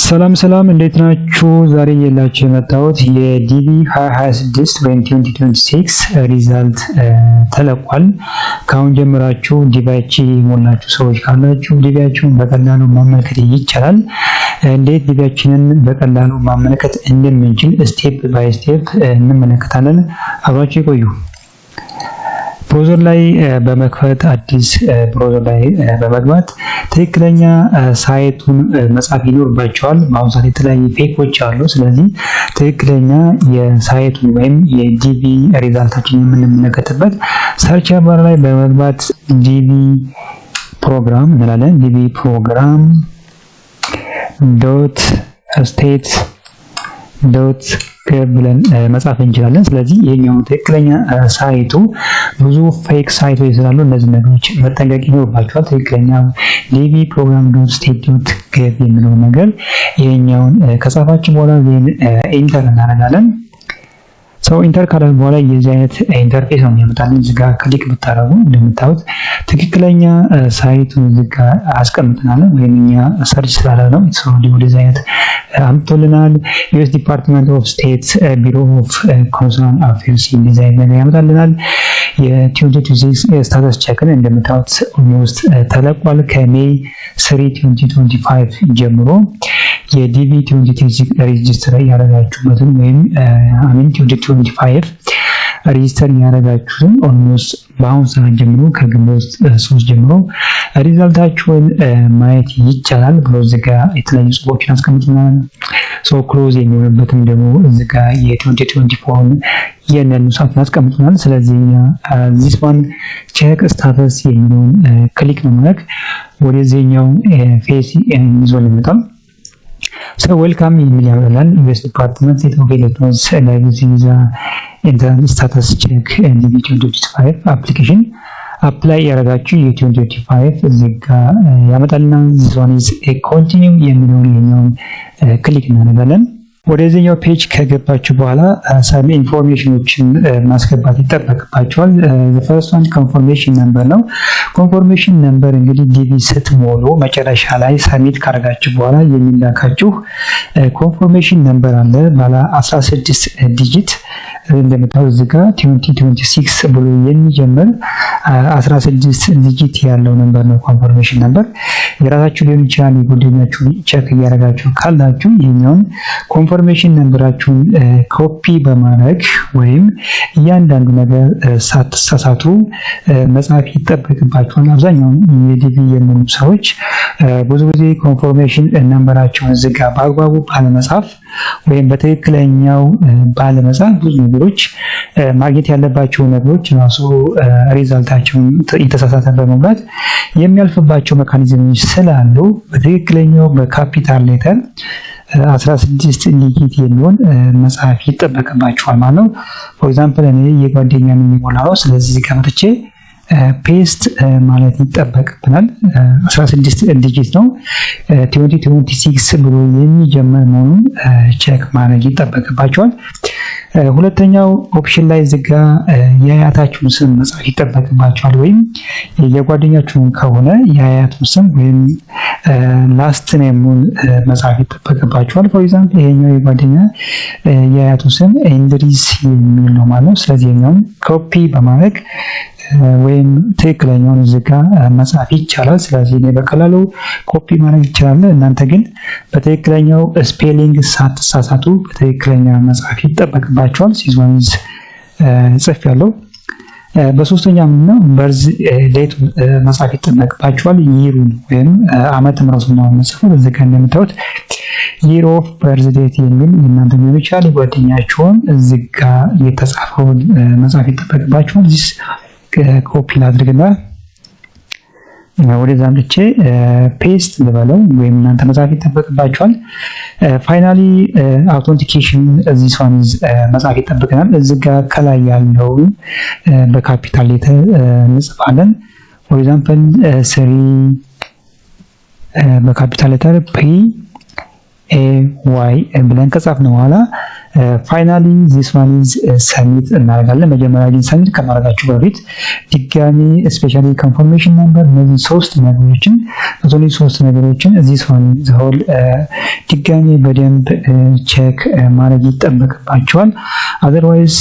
ሰላም እንዴት ናችሁ? ዛሬ የላችሁ የመጣሁት የዲቪ 2026 ወይም 2026 ሪዛልት ተለቋል። ካሁን ጀምራችሁ ዲቪያችሁ የሞላችሁ ሰዎች ካላችሁ ዲቪያችሁን በቀላሉ ማመልከት ይቻላል። እንዴት ዲቪያችንን በቀላሉ ማመልከት እንደምንችል ስቴፕ ባይ ስቴፕ እንመለከታለን። አብራችሁ ይቆዩ። ብሮዘር ላይ በመክፈት አዲስ ብሮዘር ላይ በመግባት ትክክለኛ ሳይቱን መጻፍ ይኖርባቸዋል። በአሁኑ ሰዓት የተለያዩ ፌኮች አሉ። ስለዚህ ትክክለኛ የሳይቱን ወይም የዲቪ ሪዛልታችን የምንመለከትበት ሰርች ባር ላይ በመግባት ዲቪ ፕሮግራም እንላለን። ዲቪ ፕሮግራም ዶት ስቴት ዶት ብለን መጻፍ እንችላለን። ስለዚህ ይሄኛው ትክክለኛ ሳይቱ ብዙ ፌክ ሳይቶች ስላሉ እነዚህ ነገሮች መጠንቀቅ ይኖርባቸዋል። ትክክለኛ ዲቪ ፕሮግራም ዶት ስቴት ዶት ገብ የሚለው ነገር ይሄኛውን ከጻፋችሁ በኋላ ኢንተር እናደርጋለን። ሰው ኢንተር ካደረግ በኋላ የዚህ አይነት ኢንተርፌስ ነው የሚያመጣልን። እዚህ ጋር ክሊክ ብታረጉ እንደምታዩት ትክክለኛ ሳይቱን እዚህ ጋር አስቀምጠናል። ወይም እኛ ሰርች ስላደረግነው ወደዚህ አይነት አምጥቶልናል። ዩኤስ ዲፓርትመንት ኦፍ ስቴት ቢሮ ኦፍ ኮንሱላር አፌርስ እንደዚህ አይነት ነገር ያመጣልናል። የ2026 ስታተስ ቼክን እንደምታዩት ኦልሞስት ተለቋል። ከሜይ 3 2025 ጀምሮ የዲቪ 2026 ሬጂስተር ያደረጋችሁበትን ወይም 2025 ሬጂስተር ያደረጋችሁትን ኦልሞስት በአሁኑ ሰዓት ጀምሮ ከግንቦት 3 ጀምሮ ሪዛልታችሁን ማየት ይቻላል ብሎ እዚህ ጋር የተለያዩ ጽሁፎችን አስቀምጠናል። ሶ ክሎዝ የሚሆንበትም ደግሞ እዚህ ጋር የ2024 የነኑ ሰዓት አስቀምጠናል። ስለዚህ ዚስ ዋን ቼክ ስታተስ የሚለውን ክሊክ በማድረግ ወደዚህኛው ፌስ ይዞልን ይመጣል። So welcome የሚል ያመጣል። ዩኤስ ዲፓርትመንት ኦፍ ኤሌክትሮኒክስ ላይሰንስ ቪዛ ኢንተርናል ስታተስ ቼክ ዲቪ 2025 አፕሊኬሽን አፕላይ ያደረጋችሁ የ2025 እዚህ ጋር ያመጣልና this one is a continue የሚለውን የኛውን ክሊክ እናደርጋለን። ወደዚህኛው ፔጅ ከገባችሁ በኋላ ሰም ኢንፎርሜሽኖችን ማስገባት ይጠበቅባችኋል። ፈርስት ዋን ኮንፎርሜሽን ነምበር ነው። ኮንፎርሜሽን ነምበር እንግዲህ ዲቪ ስትሞሉ መጨረሻ ላይ ሰሚት ካደረጋችሁ በኋላ የሚላካችሁ ኮንፎርሜሽን ነምበር አለ ባለ 16 ዲጂት እንደምታዩት እዚህ ጋር 2026 ብሎ የሚጀምር 16 ዲጂት ያለው ነምበር ነው ኮንፎርሜሽን ነምበር። የራሳችሁ ሊሆን ይችላል። የጓደኛችሁን ቼክ እያደረጋችሁ ካላችሁ ይሄኛውን ኮንፎርሜሽን ነምበራችሁን ኮፒ በማድረግ ወይም እያንዳንዱ ነገር ሳትሳሳቱ መጻፍ ይጠበቅባችኋል። አብዛኛው የዲቪ የሚሉ ሰዎች ብዙ ጊዜ ኮንፎርሜሽን ነምበራቸውን እዚህ ጋር በአግባቡ ባለመጻፍ ወይም በትክክለኛው ባለመጻፍ ብዙ ነገሮች ማግኘት ያለባቸው ነገሮች ራሱ ሪዛልታቸውን የተሳሳተ በመሙላት የሚያልፍባቸው ሜካኒዝሞች ስላሉ በትክክለኛው በካፒታል ሌተር 16 ዲጂት የሚሆን መጻፍ ይጠበቅባቸዋል ማለት ነው። ፎር ኤግዛምፕል እኔ የጓደኛን የሚሞላ ነው። ስለዚህ እዚህ ጋር መጥቼ ፔስት ማለት ይጠበቅብናል። 16 ዲጂት ነው። 2026 ብሎ የሚጀምር መሆኑን ቼክ ማድረግ ይጠበቅባቸዋል። ሁለተኛው ኦፕሽን ላይ ዝጋ የአያታችሁን ስም መጻፍ ይጠበቅባቸዋል። ወይም የጓደኛችሁን ከሆነ የአያቱን ስም ወይም ላስት ኔሙን መጻፍ ይጠበቅባቸዋል። ፎር ኤግዛምፕል ይሄኛው የጓደኛ የአያቱ ስም ኢንድሪስ የሚል ነው ማለት ነው። ስለዚህ ይሄኛውን ኮፒ በማድረግ ወይም ትክክለኛውን እዚህ ጋር መጻፍ ይቻላል። ስለዚህ በቀላሉ ኮፒ ማድረግ ይችላል። እናንተ ግን በትክክለኛው ስፔሊንግ ሳትሳሳቱ በትክክለኛ መጻፍ ይጠበቅባቸዋል። ሲዝዋንዝ ጽፍ ያለው በሶስተኛው ነው በርዝ ዴት መጻፍ ይጠበቅባቸዋል። ይሩን ወይም ዓመተ ምህረት ነው መጻፈው። እዚህ ጋር እንደምታዩት year of birth date የሚል እናንተ ሊሆን ይችላል። ጓደኛችሁን እዚህ ጋር የተጻፈውን መጻፍ ይጠበቅባቸዋል። ዚስ ኮፒ ላድርግና ወደዛ አምጥቼ ፔስት ልበለው ወይም እናንተ መጻፍ ይጠበቅባችኋል። ፋይናሊ አውተንቲኬሽን እዚህ ሷንዝ መጻፍ ይጠበቅናል። እዚህ ጋር ከላይ ያለው በካፒታል ሌተር እንጽፋለን። ፎር ኤግዛምፕል 3 በካፒታል ሌተር ፒ ኤ ዋይ ብለን ከጻፍን በኋላ ፋይናሊ ዚስ ዋን ኢዝ ሰሚት እናደርጋለን። መጀመሪያ ግን ሰሚት ከማድረጋችሁ በፊት ድጋሚ ስፔሻሊ ኮንፎርሜሽን ነምበር እነዚህ ሶስት ነገሮችን ዚስ ዋን ዘሆል ድጋሚ በደንብ ቼክ ማድረግ ይጠበቅባቸዋል። አዘርዋይስ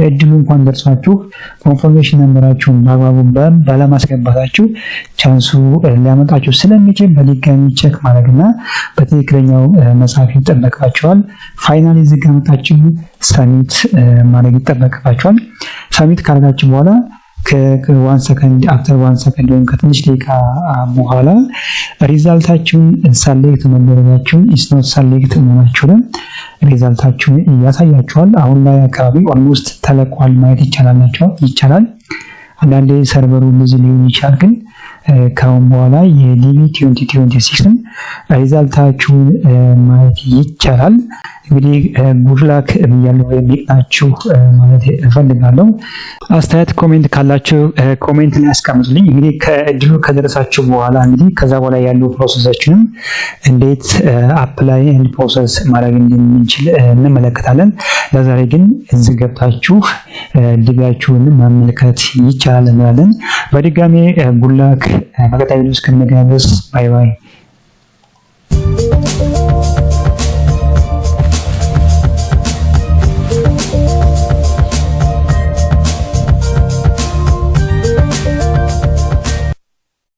እድሉ እንኳን ደርሷችሁ ኮንፎርሜሽን ነምበራችሁን በአግባቡ ባለማስገባታችሁ ቻንሱ ሊያመጣችሁ ስለሚችል በድጋሚ ቼክ ማድረግና በትክክለኛው መጻፍ ይጠበቅባቸዋል። ፋይናሊ እዚህ ጋር መጣችሁ ሰሚት ማድረግ ይጠበቅባቸዋል። ሰሚት ካደረጋችሁ በኋላ ከ1 ሰከንድ አፍተር 1 ሰከንድ ወይም ከትንሽ ደቂቃ በኋላ ሪዛልታችሁን ሰሌክት ማድረጋችሁን ኢስ ኖት ሰሌክት መሆናችሁን ሪዛልታችሁን ያሳያችኋል። አሁን ላይ አካባቢ ኦልሞስት ተለቋል ማየት ይቻላል። አንዳንዴ ሰርቨሩ እንደዚህ ሊሆን ይችላል፣ ግን ከአሁን በኋላ የዲቪ 2026ን ሪዛልታችሁን ማየት ይቻላል። እንግዲህ ጉድላክ ብያለሁ የሚጣችሁ ማለት እፈልጋለሁ። አስተያየት ኮሜንት ካላችሁ ኮሜንት ላይ አስቀምጡልኝ። እንግዲህ ከእድሉ ከደረሳችሁ በኋላ እንግዲህ ከዛ በኋላ ያሉ ፕሮሰሶችንም እንዴት አፕላይ ኤንድ ፕሮሰስ ማድረግ እንደምንችል እንመለከታለን። ለዛሬ ግን እዚህ ገብታችሁ ዲቪያችሁን መመልከት ይቻላል እንላለን። በድጋሚ ጉድላክ። በቀጣይ ቪዲዮ እስክንገናኝ ድረስ ባይ ባይ።